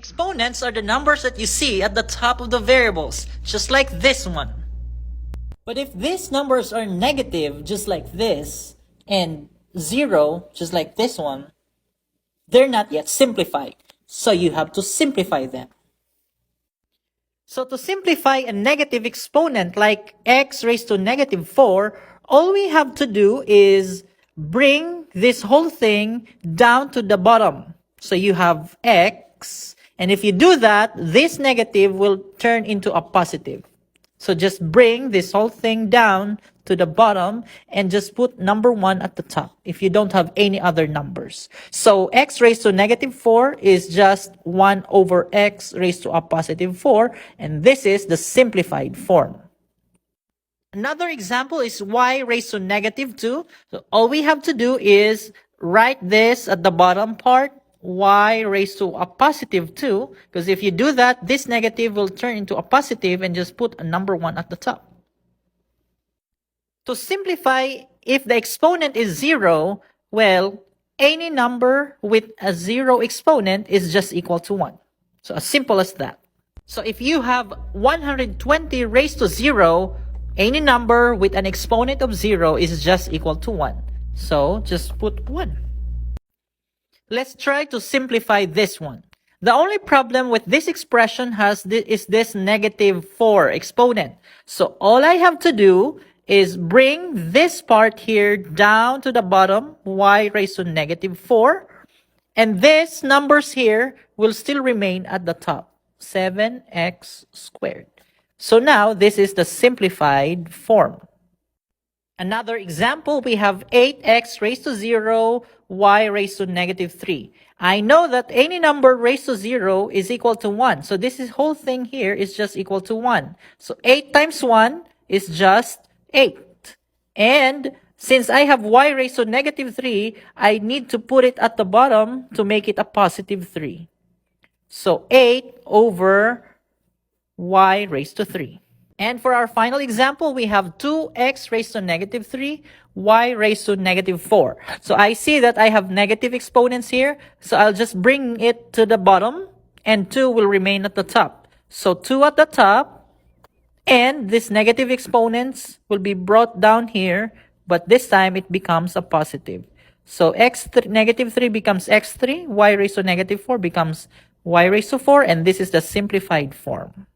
Exponents are the numbers that you see at the top of the variables, just like this one. But if these numbers are negative, just like this, and 0, just like this one, they're not yet simplified. So you have to simplify them. So to simplify a negative exponent like x raised to negative 4, all we have to do is bring this whole thing down to the bottom. So you have x, and if you do that, this negative will turn into a positive. So just bring this whole thing down to the bottom and just put number 1 at the top if you don't have any other numbers. So x raised to negative 4 is just 1 over x raised to a positive 4, and this is the simplified form. Another example is y raised to negative 2. So all we have to do is write this at the bottom part, y raised to a positive 2, because if you do that, this negative will turn into a positive, and just put a number 1 at the top. To simplify, if the exponent is 0, well, any number with a 0 exponent is just equal to 1. So as simple as that. So if you have 120 raised to 0, any number with an exponent of 0 is just equal to 1. So just put 1. Let's try to simplify this one. The only problem with this expression is this negative 4 exponent. So all I have to do is bring this part here down to the bottom, y raised to negative 4. And these numbers here will still remain at the top, 7x squared. So now this is the simplified form. Another example, we have 8x raised to 0, y raised to negative 3. I know that any number raised to 0 is equal to 1. So this whole thing here is just equal to 1. So 8 times 1 is just 8. And since I have y raised to negative 3, I need to put it at the bottom to make it a positive 3. So 8 over y raised to 3. And for our final example, we have 2x raised to negative 3, y raised to negative 4. So I see that I have negative exponents here. So I'll just bring it to the bottom, and 2 will remain at the top. So 2 at the top, and this negative exponents will be brought down here, but this time it becomes a positive. So negative 3 becomes x3, y raised to negative 4 becomes y raised to 4, and this is the simplified form.